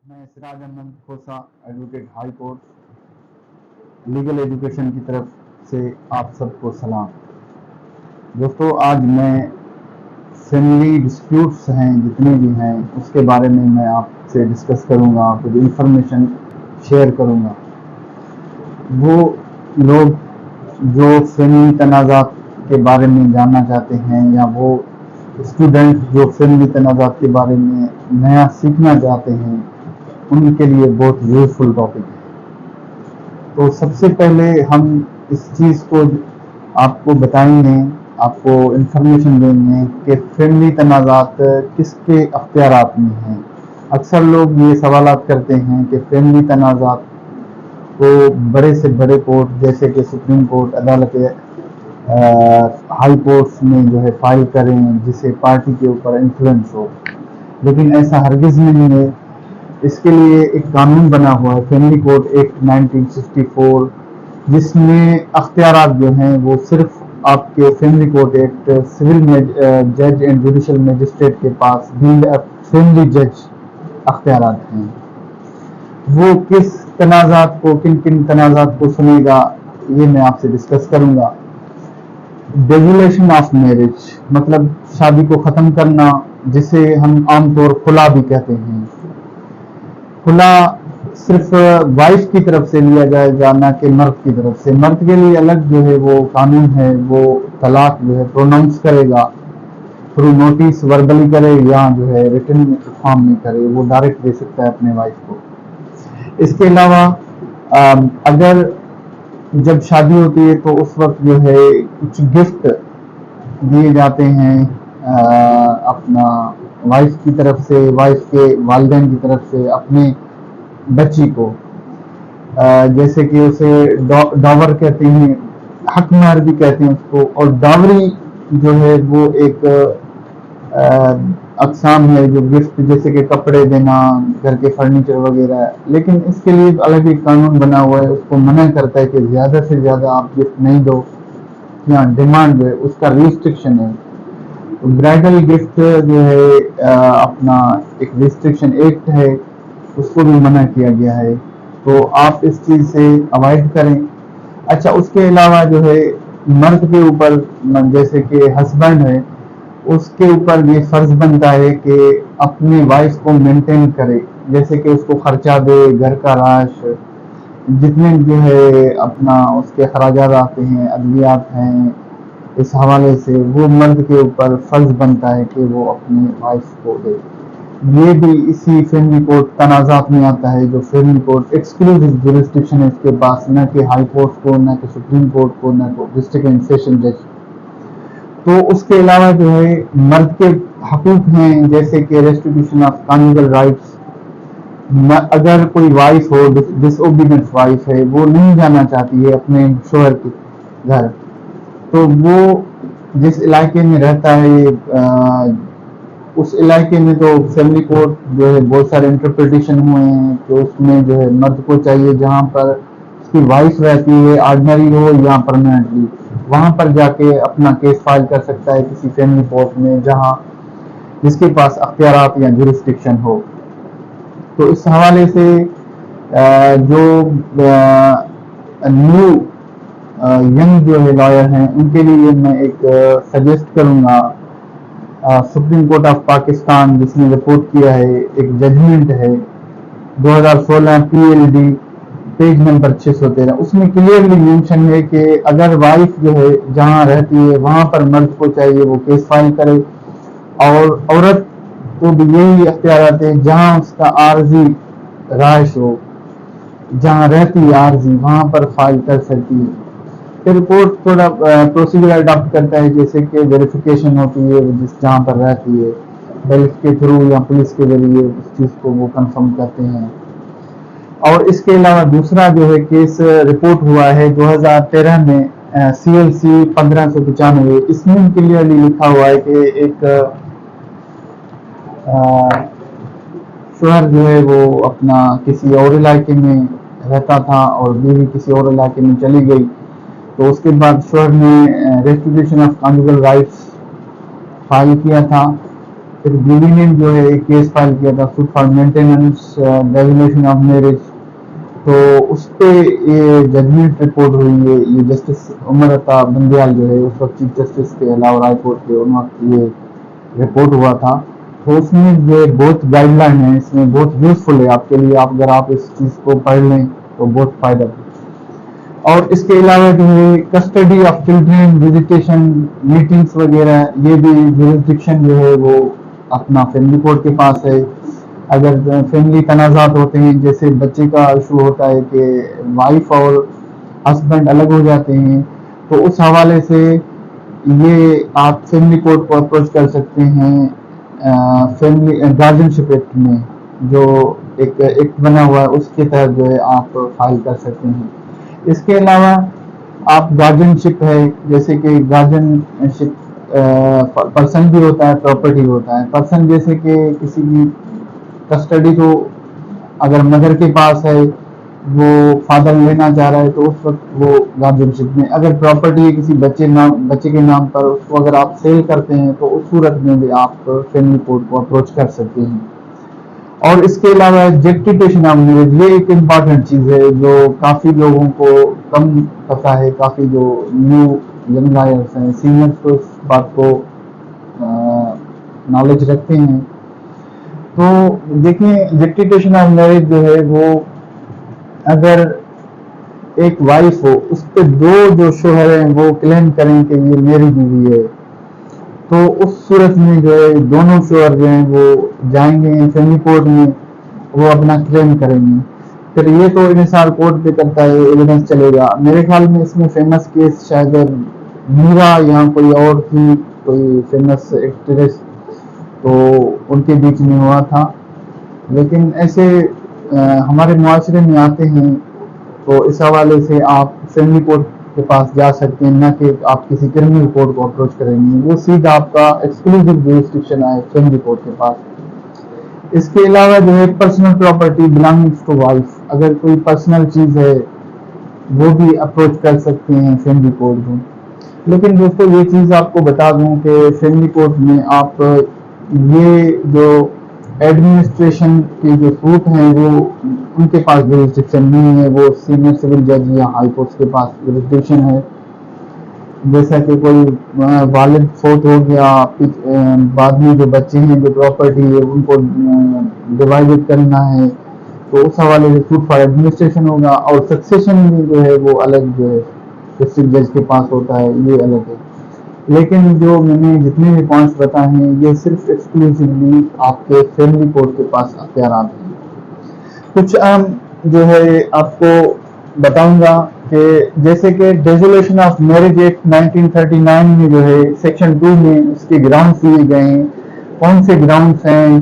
میں Siraj Ahmed Khosa advocate high court legal education کی طرف سے آپ سب کو سلام دوستو. آج میں فیملی ڈسپیوٹس ہیں جتنے بھی ہیں اس کے بارے میں آپ سے ڈسکس کروں گا, کچھ انفارمیشن شیئر کروں گا. وہ لوگ جو فیملی تنازعات کے بارے میں جاننا چاہتے ہیں یا وہ اسٹوڈنٹ جو فیملی تنازعات کے بارے میں نیا سیکھنا چاہتے ہیں, ان کے لیے بہت یوزفل ٹاپک ہے. تو سب سے پہلے ہم اس چیز کو آپ کو بتائیں گے, آپ کو انفارمیشن دیں گے کہ فیملی تنازعات کس کے اختیارات میں ہیں. اکثر لوگ یہ سوالات کرتے ہیں کہ فیملی تنازعات کو بڑے سے بڑے کورٹ جیسے کہ سپریم کورٹ, عدالت ہائی کورٹس میں جو ہے فائل کریں جسے پارٹی کے اوپر انفلوئنس ہو, لیکن ایسا ہرگز نہیں ہے. اس کے لیے ایک قانون بنا ہوا ہے, فیملی کورٹ ایکٹ 1964, جس میں اختیارات جو ہیں وہ صرف آپ کے فیملی کورٹ ایکٹ سول جج اینڈ جوڈیشل میجسٹریٹ کے پاس فیملی جج اختیارات ہیں. وہ کس تنازعات کو, کن کن تنازعات کو سنے گا, یہ میں آپ سے ڈسکس کروں گا. ڈیولیشن آف میرج مطلب شادی کو ختم کرنا, جسے ہم عام طور خلا بھی کہتے ہیں. خلا صرف وائف کی طرف سے لیا جائے گا, نہ کہ مرد کی طرف سے. مرد کے لیے الگ جو ہے وہ قانون ہے, وہ طلاق جو ہے پروناؤنس کرے گا تھرو نوٹس, وربلی کرے یا جو ہے ریٹن فارم میں کرے, وہ ڈائریکٹ دے سکتا ہے اپنے وائف کو. اس کے علاوہ اگر جب شادی ہوتی ہے تو اس وقت جو ہے کچھ گفٹ دیے جاتے ہیں اپنا وائف کی طرف سے, وائف کے والدین کی طرف سے اپنے بچی کو, جیسے کہ اسے ڈاور کہتے ہیں, حق مہر بھی کہتے ہیں اس کو. اور ڈاوری جو ہے وہ ایک اقسام ہے جو گفٹ, جیسے کہ کپڑے دینا, گھر کے فرنیچر وغیرہ. لیکن اس کے لیے الگ ایک قانون بنا ہوا ہے, اس کو منع کرتا ہے کہ زیادہ سے زیادہ آپ گفٹ نہیں دو, یا ڈیمانڈ جو ہے اس کا ریسٹرکشن ہے. برائڈل گفٹ جو ہے اپنا ایک ریسٹرکشن ایکٹ ہے, اس کو بھی منع کیا گیا ہے, تو آپ اس چیز سے اوائڈ کریں. اچھا, اس کے علاوہ جو ہے مرد کے اوپر, جیسے کہ ہسبینڈ ہے, اس کے اوپر یہ فرض بنتا ہے کہ اپنی وائف کو مینٹین کرے, جیسے کہ اس کو خرچہ دے, گھر کا راش, جتنے جو ہے اپنا اس کے اخراجات آتے ہیں, ادویات ہیں, اس حوالے سے وہ مرد کے اوپر فرض بنتا ہے کہ وہ اپنی وائف کو دے. یہ بھی اسی فیملی کورٹ تنازعات میں آتا ہے, جو فیملی کورٹ ایکسکلوسیو جورسڈکشن ہے اس کے پاس, نہ کہ ہائی کورٹ کو, نہ کہ سپریم کورٹ کو, نہ کہ ڈسٹرکٹ اینڈ سیشن جج. تو اس کے علاوہ جو ہے مرد کے حقوق ہیں, جیسے کہ ریسٹیٹیوشن آف کانجوگل رائٹس. اگر کوئی وائف ہو, ڈس اوبیڈینٹ وائف ہے, وہ نہیں جانا چاہتی ہے اپنے شوہر کے گھر, تو وہ جس علاقے میں رہتا ہے اس علاقے میں تو فیملی کورٹ جو ہے بہت سارے انٹرپریٹیشن ہوئے ہیں کہ اس میں جو ہے مرد کو چاہیے جہاں پر اس کی وائف رہتی ہے, آرڈنری ہو یا پرماننٹلی, وہاں پر جا کے اپنا کیس فائل کر سکتا ہے کسی فیملی کورٹ میں جہاں جس کے پاس اختیارات یا جورسڈکشن ہو. تو اس حوالے سے جو نیو ینگ جو ہے لائر ہیں ان کے لیے میں ایک سجیسٹ کروں گا, سپریم کورٹ آف پاکستان جس نے رپورٹ کیا ہے, ایک ججمنٹ ہے 2016 PLD پیج نمبر 613, اس میں کلیئرلی مینشن ہے کہ اگر وائف جو ہے جہاں رہتی ہے وہاں پر مرد کو چاہیے وہ کیس فائل کرے, اور عورت کو بھی یہی اختیارات ہے جہاں اس کا عارضی رہائش ہو, جہاں رہتی ہے عارضی وہاں پر فائل کر سکتی ہے. پھر کورٹ تھوڑا پروسیجر اڈاپٹ کرتا ہے, جیسے کہ ویریفیکیشن ہوتی ہے جس جہاں پر رہتی ہے, ہیلتھ کے تھرو یا پولیس کے ذریعے اس چیز کو وہ کنفرم کرتے ہیں. اور اس کے علاوہ دوسرا جو ہے کیس رپورٹ ہوا ہے 2013 میں CLC 1595, اس میں کلیئرلی لکھا ہوا ہے کہ ایک شوہر جو ہے وہ اپنا کسی اور علاقے میں رہتا تھا اور بیوی کسی اور علاقے میں چلی گئی, تو اس کے بعد شوہر نے ریسٹیٹیوشن آف کانجوگل رائٹس فائل کیا تھا. پھر بیوی نے جو ہے ایک کیس فائل کیا تھا suit for maintenance dissolution of marriage, تو اس پہ یہ ججمنٹ رپورٹ ہوئی ہے. یہ جسٹس عمر عطا بندیال جو ہے اس وقت چیف جسٹس کے لاہور ہائی کورٹ کے، ان وقت یہ رپورٹ ہوا تھا. تو اس میں جو بہت گائیڈ لائن ہے، اس میں بہت یوزفل ہے آپ کے لیے، اگر آپ اس چیز کو پڑھ لیں تو بہت فائدہ ہے. اور اس کے علاوہ جو ہے custody of children, visitation, meetings وغیرہ، یہ بھی جورسڈکشن جو ہے وہ اپنا فیملی کورٹ کے پاس ہے. اگر فیملی تنازعات ہوتے ہیں، جیسے بچے کا ایشو ہوتا ہے کہ وائف اور ہسبینڈ الگ ہو جاتے ہیں، تو اس حوالے سے یہ آپ فیملی کورٹ کو اپروچ کر سکتے ہیں فیملی گارجنشپ ایکٹ میں، جو ایک ایکٹ بنا ہوا ہے اس کے تحت جو ہے آپ فائل کر سکتے ہیں. اس کے علاوہ آپ گارجن شپ ہے، جیسے کہ گارجن شپ پرسن بھی ہوتا ہے، پراپرٹی ہوتا ہے. پرسن جیسے کہ کسی کی کسٹڈی کو اگر مدر کے پاس ہے، وہ فادر لینا چاہ رہا ہے تو اس وقت وہ گارجن شپ میں. اگر پراپرٹی ہے کسی بچے کے نام پر، اس کو اگر آپ سیل کرتے ہیں تو اس صورت میں بھی آپ فیملی کورٹ کو اپروچ کر سکتے ہیں. اور اس کے علاوہ جسٹیفیکیشن آف میرج، یہ ایک امپارٹنٹ چیز ہے جو کافی لوگوں کو کم پتہ ہے. کافی جو نیو ینگ لائرس ہیں، سینئرس تو اس بات کو نالج رکھتے ہیں. تو دیکھیں جسٹیفیکیشن آف میرج جو ہے وہ اگر ایک وائف ہو، اس پہ دو جو شوہر ہیں وہ کلیم کریں کہ یہ میری بیوی ہے، تو اس صورت میں جو ہے دونوں شوہر جو ہیں وہ جائیں گے فیملی کورٹ میں، وہ اپنا کلیم کریں گے. پھر یہ تو انحصار کورٹ پہ کرتا ہے، ایویڈنس چلے گا. میرے خیال میں اس میں فیمس کیس شاید میرا یا کوئی اور تھی، کوئی فیمس ایکٹریس، تو ان کے بیچ میں ہوا تھا. لیکن ایسے ہمارے معاشرے میں آتے ہیں، تو اس حوالے سے آپ فیملی کورٹ کے پاس جا سکتے ہیں، نہ کہ آپ کسی کرمنل کورٹ کو اپروچ کریں گے. وہ سیدھا آپ کا ایکسکلوسیو جورسڈکشن ہے فیملی کورٹ کے پاس. اس کے علاوہ جو ہے personal property belongings to wife, اگر کوئی پرسنل چیز ہے وہ بھی اپروچ کر سکتے ہیں فیملی کورٹ میں. لیکن دوستو یہ چیز آپ کو بتا دوں کہ فیملی کورٹ میں آپ یہ جو ایڈمنسٹریشن کے جو سوٹ ہیں وہ ان کے پاس جورسڈکشن نہیں ہے، وہ سینئر سول جج یا ہائی کورٹ کے پاس جورسڈکشن ہے. جیسا کہ کوئی والد فوت ہو گیا، بعد میں جو بچے ہیں جو پراپرٹی ہے ان کو ڈیوائڈ کرنا ہے، تو اس حوالے سے سوٹ فار ایڈمنسٹریشن ہوگا. اور سکسیشن بھی جو ہے وہ الگ جو ہے ڈسٹرکٹ جج کے پاس ہوتا ہے، یہ الگ ہے. لیکن جو میں نے جتنے بھی پوائنٹس بتائے ہیں یہ صرف ایکسکلوسیولی آپ کے فیملی کورٹ کے پاس اختیارات ہیں. کچھ اہم جو ہے آپ کو بتاؤں گا کہ جیسے کہ ڈیزولیشن آف میرج ایکٹ 1939 میں جو ہے سیکشن 2 میں اس کے گراؤنڈس دیے گئے ہیں. کون سے گراؤنڈس ہیں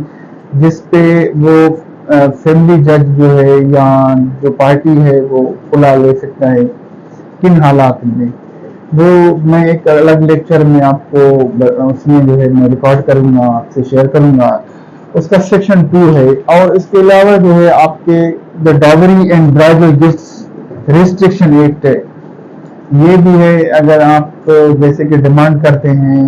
جس پہ وہ فیملی جج جو ہے یا جو پارٹی ہے وہ کھلا لے سکتا ہے، کن حالات میں، وہ میں ایک الگ لیکچر میں آپ کو اس میں جو ہے میں ریکارڈ کروں گا، آپ سے شیئر کروں گا. اس کا سیکشن 2 ہے. اور اس کے علاوہ جو ہے آپ کے the dowry and bridal gifts restriction act ہے، یہ بھی ہے. اگر آپ جیسے کہ ڈیمانڈ کرتے ہیں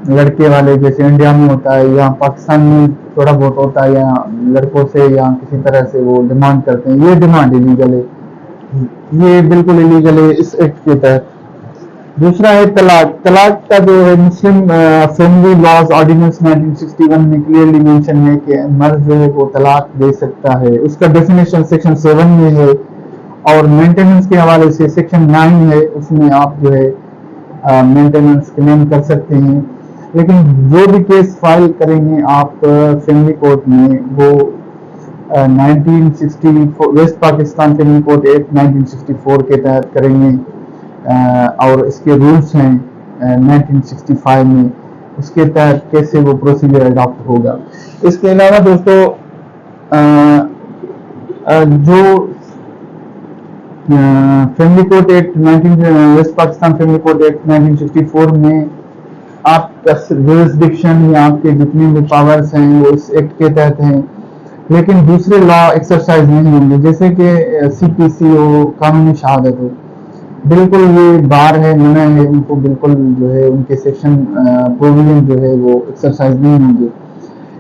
لڑکے والے، جیسے انڈیا میں ہوتا ہے یا پاکستان میں تھوڑا بہت ہوتا ہے، یا لڑکوں سے یا کسی طرح سے وہ ڈیمانڈ کرتے ہیں، یہ ڈیمانڈ الیگل ہے، یہ بالکل الیگل ہے اس ایکٹ کے تحت. دوسرا ہے طلاق. طلاق کا جو ہے مسلم فیملی لاز آرڈیننس 1961 میں کلیئرلی مینشن ہے کہ مرد جو ہے وہ طلاق دے سکتا ہے. اس کا ڈیفینیشن سیکشن 7 میں ہے. اور مینٹیننس کے حوالے سے سیکشن 9 ہے، اس میں آپ جو ہے مینٹیننس کلیم کر سکتے ہیں. لیکن جو بھی کیس فائل کریں گے آپ فیملی کورٹ میں، وہ 1960 west Pakistan family court act 1964 کے تحت کریں گے. اور اس کے رولز ہیں 1965 میں، اس کے تحت کیسے وہ پروسیجر اڈاپٹ ہوگا. اس کے علاوہ دوستو جو family court act west Pakistan family court act 1964 میں آپ کا جورسڈکشن یا آپ کے جتنے بھی پاورز ہیں وہ اس ایکٹ کے تحت ہیں. لیکن دوسرے لا ایکسرسائز نہیں ہوں گے، جیسے کہ سی پی سی ہو، قانونی شہادت ہو، بالکل یہ بار ہے، منع ہے، ان کو بالکل جو ہے ان کے سیکشن پروویژن جو ہے وہ ایکسرسائز نہیں ہوں گے.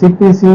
CPC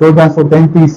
1433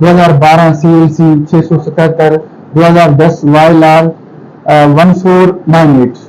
2012 CLC 677 2010 YLR 1498।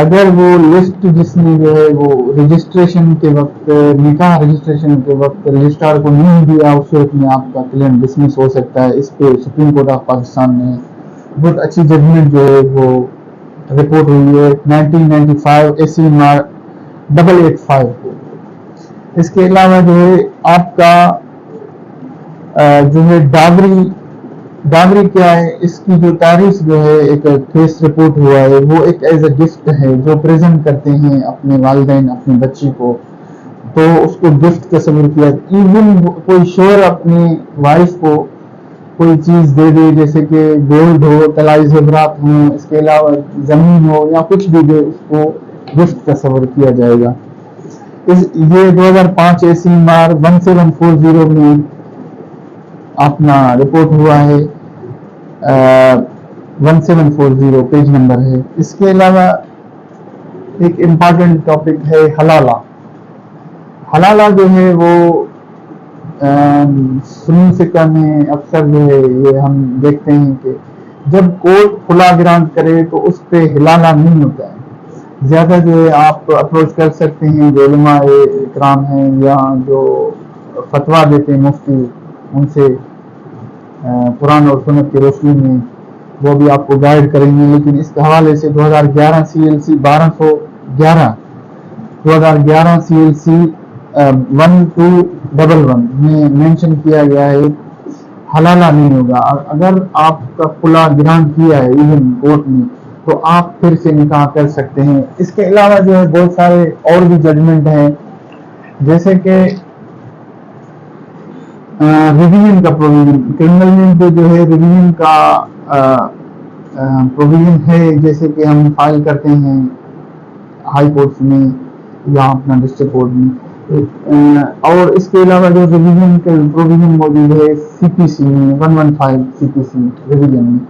اگر وہ لسٹ جس نے جو ہے وہ رجسٹریشن کے وقت نکاح رجسٹریشن کے وقت رجسٹرار کو نہیں دیا، اس صورت میں آپ کا کلیم ڈسمس ہو سکتا ہے۔ اس پہ سپریم کورٹ آف پاکستان میں بہت اچھی ججمنٹ جو ہے وہ رپورٹ ہوئی ہے 1995 AC مار 885 کو۔ اس کے علاوہ جو ہے آپ کا جو ہے ڈاوری کیا ہے، اس کی جو تاریخ جو ہے ایک کیس رپورٹ ہوا ہے، وہ ایک ایز اے گفٹ ہے جو پریزنٹ کرتے ہیں اپنے والدین اپنے بچی کو، تو اس کو گفٹ تصور کیا۔ ایون کوئی شوہر اپنی وائف کو کوئی چیز دے دے، جیسے کہ گولڈ ہو، طلائی زیورات ہوں، اس کے علاوہ زمین ہو یا کچھ بھی دے، اس کو گفٹ تصور کیا جائے گا۔ یہ 2005 AC مار 1740 میں اپنا رپورٹ ہوا ہے، 1740 پیج نمبر ہے۔ اس کے علاوہ ایک امپارٹنٹ ٹاپک ہے حلالہ جو ہے وہ سنی فقہ میں اکثر جو ہے یہ ہم دیکھتے ہیں کہ جب کورٹ کھلا گرانٹ کرے تو اس پہ حلالہ نہیں ہوتا ہے۔ زیادہ جو ہے آپ اپروچ کر سکتے ہیں جو علماء اکرام ہیں یا جو فتویٰ دیتے ہیں مفتی، ان سے قرآن اور سنت کی روشنی میں وہ بھی آپ کو گائیڈ کریں گے۔ لیکن اس کے حوالے سے 2011 CLC 1211 2011 CLC 1211 میں مینشن کیا گیا ہے حلالہ نہیں ہوگا۔ اگر آپ کا کھلا گرانٹ کیا ہے ایون کورٹ میں تو آپ پھر سے نکاح کر سکتے ہیں۔ اس کے علاوہ جو ہے بہت سارے اور بھی ججمنٹ ہیں، جیسے کہ ریویژن کا پروویژن، کرمنل میں جو ہے ریویژن کا پروویژن ہے، جیسے کہ ہم فائل کرتے ہیں ہائی کورٹس میں یا اپنا ڈسٹرکٹ کورٹ میں، اور اس کے علاوہ جو ریویژن کا پروویژن موجود ہے CPC میں 115 CPC ریویژن میں۔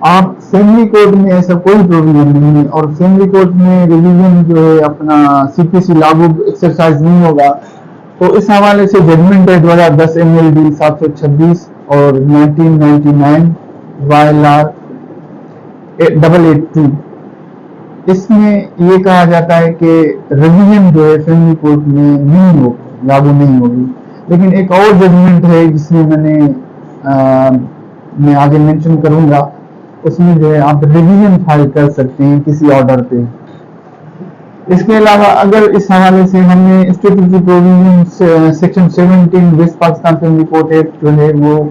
آپ فیملی کورٹ میں ایسا کوئی پروویژن نہیں ہے، اور فیملی کورٹ میں ریویژن جو ہے اپنا CPC لاگو ایکسرسائز نہیں ہوگا۔ تو اس حوالے سے ججمنٹ ہے 2010 MLD 726 اور 1999 YLR 882۔ اس میں یہ کہا جاتا ہے کہ ریویژن جو ہے فیملی کورٹ میں نہیں ہوگی، لاگو نہیں ہوگی۔ لیکن ایک اور ججمنٹ ہے جس میں میں آگے مینشن کروں گا، اس میں جو ہے آپ ریویژن فائل کر سکتے ہیں کسی آرڈر پہ۔ اس کے علاوہ اگر اس حوالے سے ہم نے statutory provision section 17 west Pakistan family court act جو ہے وہ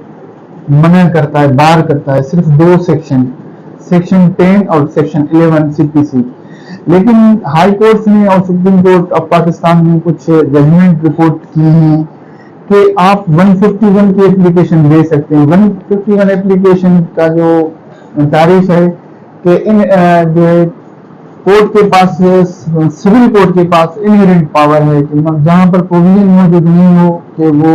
منع کرتا ہے، بار کرتا ہے صرف دو سیکشن 10 اور سیکشن 11 CPC۔ لیکن ہائی کورٹس نے اور سپریم کورٹ آف پاکستان نے کچھ ججمنٹ رپورٹ کیے ہیں کہ آپ 151 کی اپلیکیشن دے سکتے ہیں۔ 151 اپلیکیشن کا جو تاریخ ہے کہ جو ہے کورٹ کے پاس، سول کورٹ کے پاس انہیرنٹ پاور ہے کہ جہاں پر پروویژن موجود نہیں ہو کہ وہ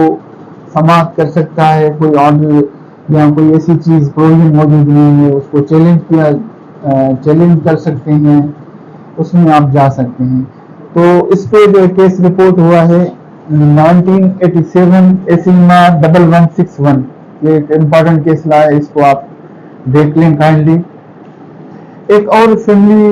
سماعت کر سکتا ہے کوئی آرڈر یا کوئی ایسی چیز پروویژن موجود نہیں ہے، اس کو چیلنج کر سکتے ہیں، اس میں آپ جا سکتے ہیں۔ تو اس پہ جو کیس رپورٹ ہوا ہے 1987 AC مار 1161، یہ ایک امپورٹنٹ کیس لا ہے، اس کو آپ دیکھ لیں کائنڈلی۔ ایک اور فیملی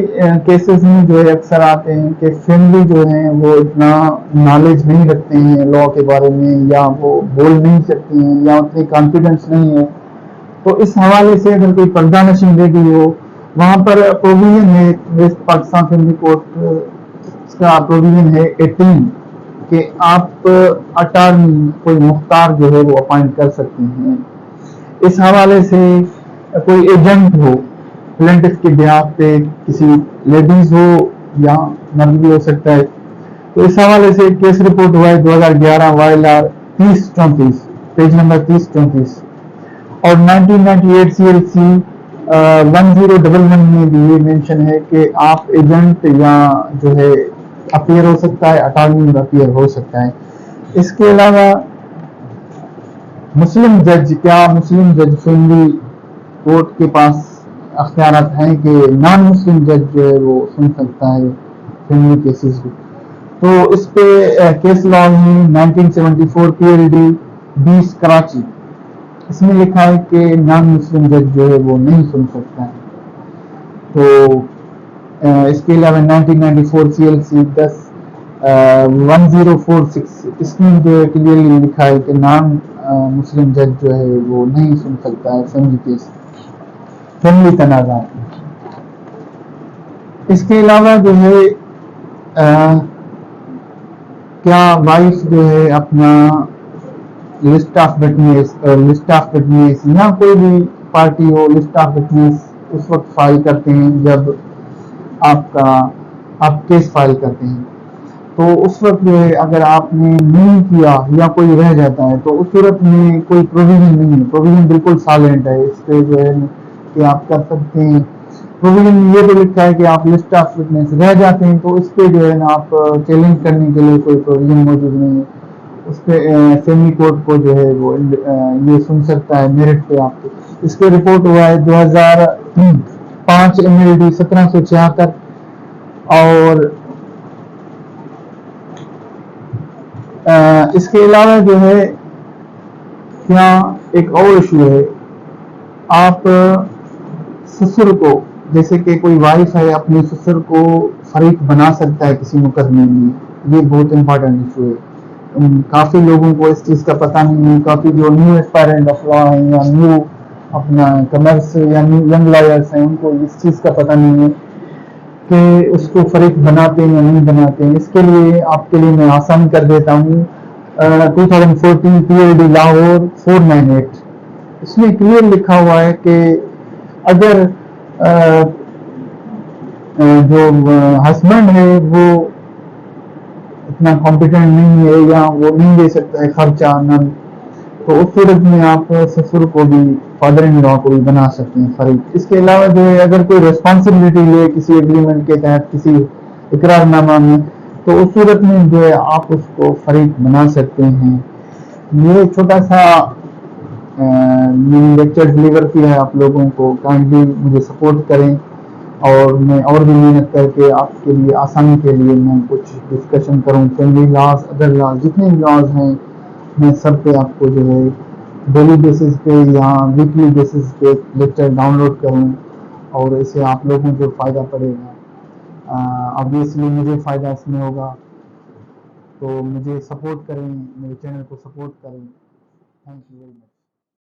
کیسز میں جو ہے اکثر آتے ہیں کہ فیملی جو ہیں وہ اتنا نالج نہیں رکھتے ہیں لا کے بارے میں، یا وہ بول نہیں سکتے ہیں، یا اتنی کانفیڈنس نہیں ہے۔ تو اس حوالے سے اگر کوئی پردہ نشین رہ گئی ہو، وہاں پر پروویژن ہے ویسٹ پاکستان فیملی کورٹ، اس کا پروویژن ہے 18 کہ آپ اٹارنی کوئی مختار جو ہے وہ اپائنٹ کر سکتے ہیں۔ اس حوالے سے کوئی ایجنٹ ہو پلینٹف کے بیہاف پہ، کسی لیڈیز ہو یا مرد بھی ہو سکتا ہے، تو اس حوالے سے کیس رپورٹ ہوا ہے 2011 YLR 3034 پیج نمبر 3034، اور 1998 CLC 1011 میں بھی یہ مینشن ہے کہ آپ ایجنٹ یا جو ہے اپیئر ہو سکتا ہے، اٹارنی اپیئر ہو سکتا ہے۔ اس کے علاوہ مسلم جج، کیا مسلم جج فیملی کورٹ کے پاس اختیارات ہیں کہ نان مسلم جج جو ہے وہ سن سکتا ہے فیملی کیسز کو؟ تو اس پہ کیس لا ہے 1974 PLD 20 کراچی، اس میں لکھا ہے کہ نان مسلم جج جو ہے وہ نہیں سن سکتا ہے۔ تو اس کے علاوہ 1994 CLC 1046 اس میں جو ہے کلیئرلی لکھا ہے کہ نان مسلم جج جو ہے وہ نہیں سن سکتا ہے فیملی کیس، فیملی تنازعات میں۔ اس کے علاوہ جو ہے کیا وائف جو ہے اپنا لسٹ آف وٹنس یا کوئی بھی پارٹی ہو لسٹ آف وٹنس اس وقت فائل کرتے ہیں جب آپ کیس فائل کرتے ہیں، تو اس وقت جو ہے اگر آپ نے نہیں کیا یا کوئی رہ جاتا ہے تو اس صورت میں کوئی پروویژن نہیں ہے، پروویژن بالکل سائلنٹ ہے اس پہ جو ہے کہ آپ کر سکتے ہیں۔ پروویژن یہ تو لکھا ہے کہ آپ لسٹ آف وٹنس رہ جاتے ہیں تو اس پہ جو ہے نا آپ چیلنج کرنے کے لیے کوئی پروویژن موجود نہیں ہے، اس پہ فیملی کورٹ کو جو ہے وہ یہ سن سکتا ہے میرٹ پہ آپ کو۔ اس پہ رپورٹ ہوا ہے 2005 MLD 1776 اور اس کے علاوہ جو ہے کیا ایک اور ایشو ہے، آپ سسر کو جیسے کہ کوئی وائف ہے اپنے سسر کو فریق بنا سکتا ہے کسی مقدمے میں، یہ بہت امپورٹنٹ ایشو ہے، کافی لوگوں کو اس چیز کا پتہ نہیں ہے، کافی جو نیو ایسپائرنٹ آف لا ہیں یا نیو اپنا کمرس یا ینگ لائرس ہیں ان کو اس چیز کا پتہ نہیں ہے کہ اس کو فریق بناتے ہیں یا نہیں بناتے ہیں۔ اس کے لیے آپ کے لیے میں آسان کر دیتا ہوں 2014 PLD لاہور 498، اس میں کلیئر لکھا ہوا ہے کہ اگر جو ہسبینڈ ہے وہ اتنا کمپیٹنٹ نہیں ہے یا وہ نہیں دے سکتا ہے خرچہ نن، تو اس صورت میں آپ سسر کو بھی فادر ان لا کو بھی بنا سکتے ہیں فریق۔ اس کے علاوہ جو ہے اگر کوئی ریسپانسبلٹی لے کسی ایگریمنٹ کے تحت کسی اقرار نامہ میں تو اس صورت میں جو ہے آپ اس کو فریق بنا سکتے ہیں۔ یہ چھوٹا سا لیکچر ڈلیور کیا ہے آپ لوگوں کو، کائنڈلی مجھے سپورٹ کریں اور میں اور بھی محنت کر کے آپ کے لیے آسانی کے لیے میں کچھ ڈسکشن کروں، فیملی لاز ادر لاز جتنے لاز ہیں میں سب پہ آپ کو جو ہے ڈیلی بیسس پہ یا ویکلی بیسس پہ لیکچر ڈاؤن لوڈ کروں اور اسے آپ لوگوں کو فائدہ پڑے گا، obviously مجھے فائدہ اس میں ہوگا، تو مجھے سپورٹ کریں، میرے چینل کو سپورٹ کریں۔ Thank you very much.